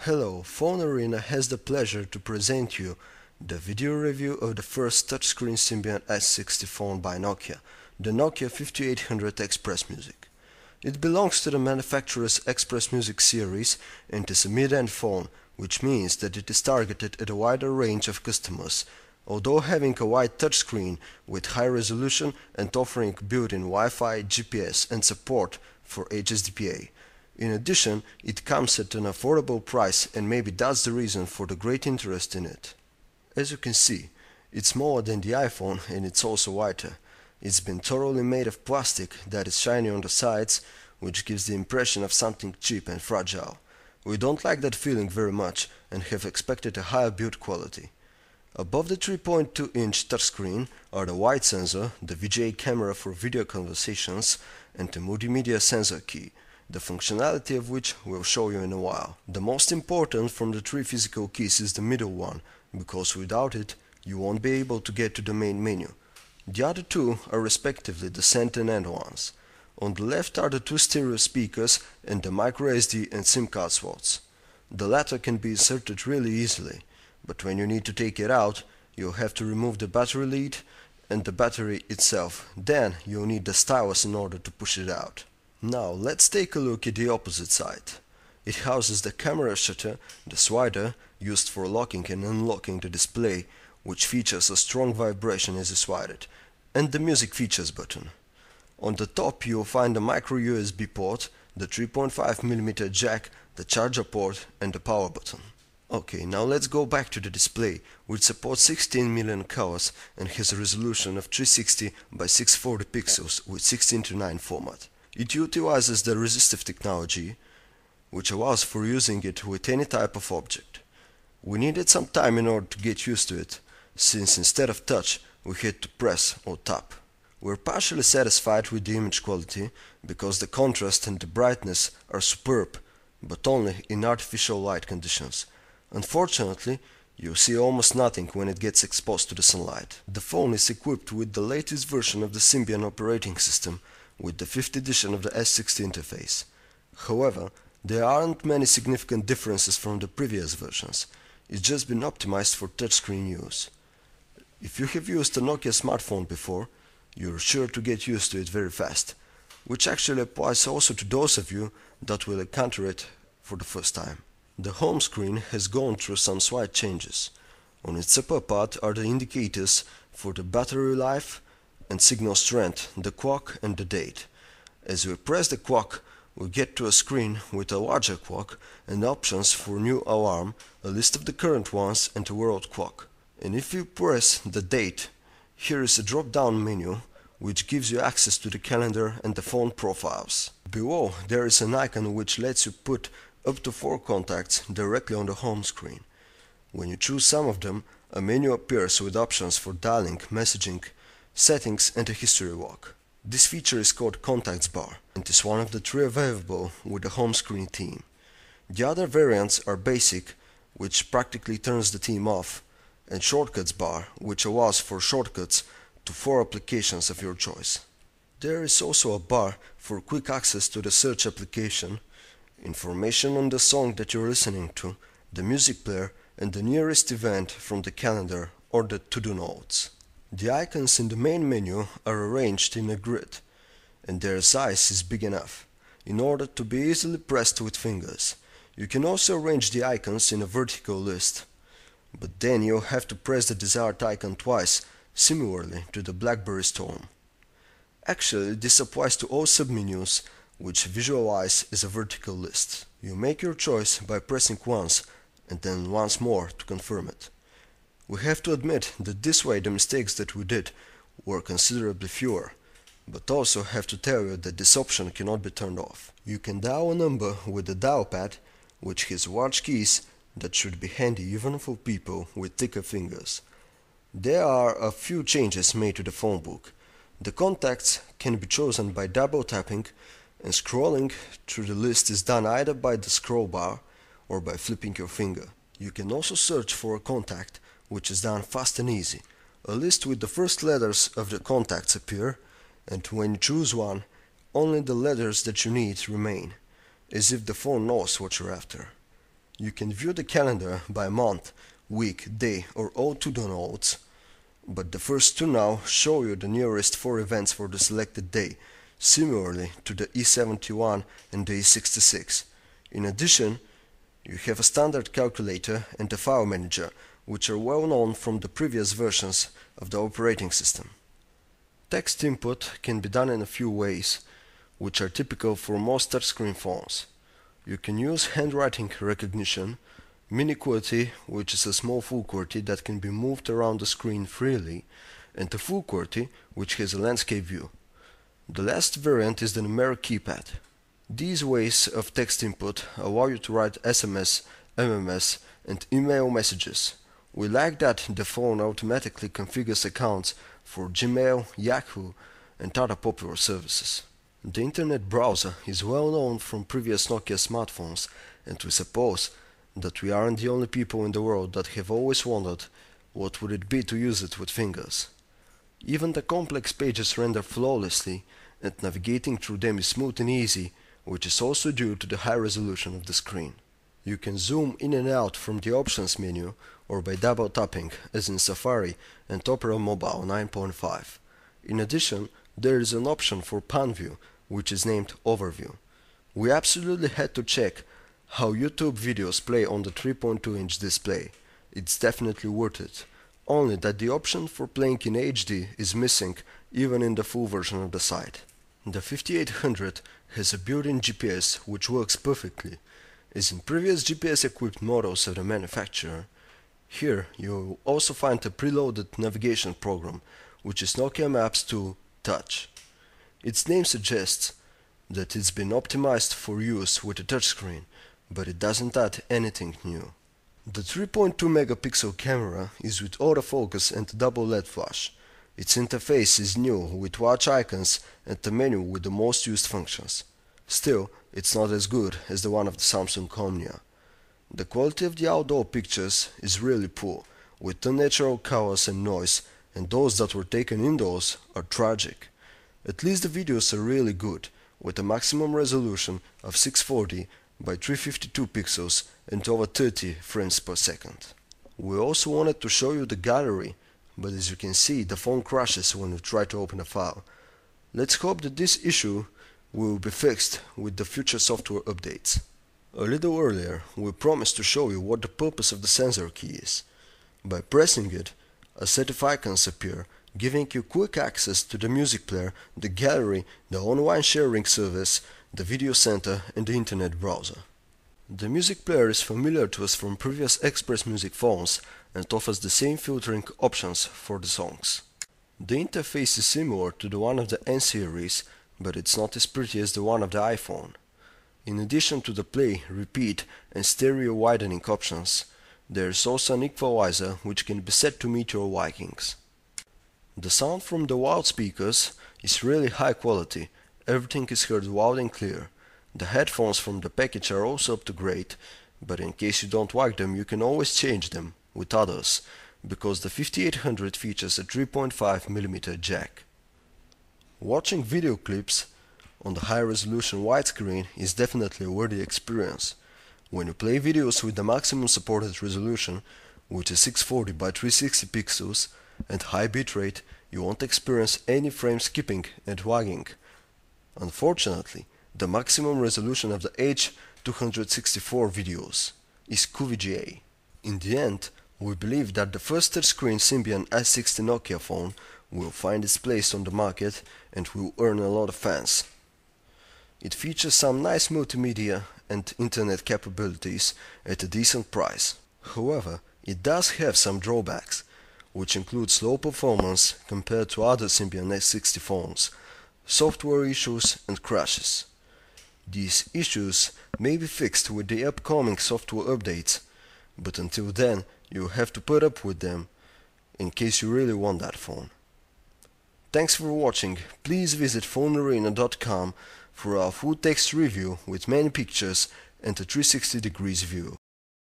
Hello, Phone Arena has the pleasure to present you the video review of the first touchscreen Symbian S60 phone by Nokia, the Nokia 5800 XpressMusic. It belongs to the manufacturer's XpressMusic series and is a mid-end phone, which means that it is targeted at a wider range of customers, although having a wide touchscreen with high resolution and offering built-in Wi-Fi, GPS and support for HSDPA. In addition, it comes at an affordable price, and maybe that's the reason for the great interest in it. As you can see, it's smaller than the iPhone and it's also whiter. It's been thoroughly made of plastic that is shiny on the sides, which gives the impression of something cheap and fragile. We don't like that feeling very much and have expected a higher build quality. Above the 3.2-inch touchscreen are the wide sensor, the VGA camera for video conversations, and the multimedia sensor key, the functionality of which we'll show you in a while. The most important from the three physical keys is the middle one, because without it, you won't be able to get to the main menu. The other two are respectively the center and end ones. On the left are the two stereo speakers and the microSD and SIM card slots. The latter can be inserted really easily, but when you need to take it out, you'll have to remove the battery lead and the battery itself. Then you'll need the stylus in order to push it out. Now let's take a look at the opposite side. It houses the camera shutter, the slider, used for locking and unlocking the display, which features a strong vibration as you slide it, and the music features button. On the top you'll find a micro USB port, the 3.5mm jack, the charger port and the power button. Okay, now let's go back to the display, which supports 16 million colors and has a resolution of 360 by 640 pixels with 16:9 format. It utilizes the resistive technology, which allows for using it with any type of object. We needed some time in order to get used to it, since instead of touch, we had to press or tap. We're partially satisfied with the image quality, because the contrast and the brightness are superb, but only in artificial light conditions. Unfortunately, you see almost nothing when it gets exposed to the sunlight. The phone is equipped with the latest version of the Symbian operating system, with the 5th edition of the S60 interface. However, there aren't many significant differences from the previous versions. It's just been optimized for touchscreen use. If you have used a Nokia smartphone before, you're sure to get used to it very fast, which actually applies also to those of you that will encounter it for the first time. The home screen has gone through some slight changes. On its upper part are the indicators for the battery life and signal strength, the clock and the date. As we press the clock, we get to a screen with a larger clock and options for new alarm, a list of the current ones and a world clock. And if you press the date, here is a drop-down menu which gives you access to the calendar and the phone profiles. Below there is an icon which lets you put up to 4 contacts directly on the home screen. When you choose some of them, a menu appears with options for dialing, messaging, settings and a history log. This feature is called Contacts Bar and is one of the 3 available with the home screen theme. The other variants are Basic, which practically turns the theme off, and Shortcuts Bar, which allows for shortcuts to 4 applications of your choice. There is also a bar for quick access to the search application, information on the song that you're listening to, the music player and the nearest event from the calendar or the to-do notes. The icons in the main menu are arranged in a grid, and their size is big enough, in order to be easily pressed with fingers. You can also arrange the icons in a vertical list, but then you'll have to press the desired icon twice, similarly to the BlackBerry Storm. Actually, this applies to all submenus, which visualize as a vertical list. You make your choice by pressing once, and then once more to confirm it. We have to admit that this way the mistakes that we did were considerably fewer, but also have to tell you that this option cannot be turned off. You can dial a number with the dial pad, which has large keys that should be handy even for people with thicker fingers. There are a few changes made to the phone book. The contacts can be chosen by double tapping, and scrolling through the list is done either by the scroll bar or by flipping your finger. You can also search for a contact, which is done fast and easy. A list with the first letters of the contacts appear, and when you choose one, only the letters that you need remain, as if the phone knows what you're after. You can view the calendar by month, week, day or all to-do notes, but the first two now show you the nearest 4 events for the selected day, similarly to the E71 and the E66. In addition, you have a standard calculator and a file manager, which are well known from the previous versions of the operating system. Text input can be done in a few ways, which are typical for most touchscreen phones. You can use handwriting recognition, mini QWERTY, which is a small full QWERTY that can be moved around the screen freely, and a full QWERTY, which has a landscape view. The last variant is the numeric keypad. These ways of text input allow you to write SMS, MMS, and email messages. We like that the phone automatically configures accounts for Gmail, Yahoo, and other popular services. The internet browser is well known from previous Nokia smartphones, and we suppose that we aren't the only people in the world that have always wondered what would it be to use it with fingers. Even the complex pages render flawlessly, and navigating through them is smooth and easy, which is also due to the high resolution of the screen. You can zoom in and out from the options menu or by double tapping, as in Safari and Opera Mobile 9.5. In addition, there is an option for pan view, which is named Overview. We absolutely had to check how YouTube videos play on the 3.2-inch display. It's definitely worth it, only that the option for playing in HD is missing even in the full version of the site. The 5800 has a built-in GPS which works perfectly, as in previous GPS-equipped models of the manufacturer. Here you will also find a preloaded navigation program, which is Nokia Maps 2 Touch. Its name suggests that it's been optimized for use with a touchscreen, but it doesn't add anything new. The 3.2 megapixel camera is with autofocus and double LED flash. Its interface is new with watch icons and a menu with the most used functions. Still, it's not as good as the one of the Samsung Omnia. The quality of the outdoor pictures is really poor, with unnatural colors and noise, and those that were taken indoors are tragic. At least the videos are really good, with a maximum resolution of 640 by 352 pixels and over 30 frames per second. We also wanted to show you the gallery, but as you can see, the phone crashes when you try to open a file. Let's hope that this issue will be fixed with the future software updates. A little earlier, we promised to show you what the purpose of the sensor key is. By pressing it, a set of icons appear, giving you quick access to the music player, the gallery, the online sharing service, the video center, and the internet browser. The music player is familiar to us from previous XpressMusic phones and offers the same filtering options for the songs. The interface is similar to the one of the N series, but it's not as pretty as the one of the iPhone. In addition to the play, repeat, and stereo widening options, there is also an equalizer which can be set to meet your likings. The sound from the loudspeakers is really high quality, everything is heard loud and clear. The headphones from the package are also up to grade, but in case you don't like them, you can always change them with others, because the 5800 features a 3.5mm jack. Watching video clips on the high-resolution widescreen is definitely a worthy experience. When you play videos with the maximum supported resolution, which is 640 by 360 pixels, and high bitrate, you won't experience any frame skipping and lagging. Unfortunately, the maximum resolution of the H264 videos is QVGA. In the end, we believe that the first touchscreen Symbian S60 Nokia phone will find its place on the market and will earn a lot of fans. It features some nice multimedia and internet capabilities at a decent price. However, it does have some drawbacks, which include slow performance compared to other Symbian S60 phones, software issues and crashes. These issues may be fixed with the upcoming software updates, but until then you have to put up with them in case you really want that phone. Thanks for watching. Please visit phonearena.com for our full text review with many pictures and a 360 degrees view.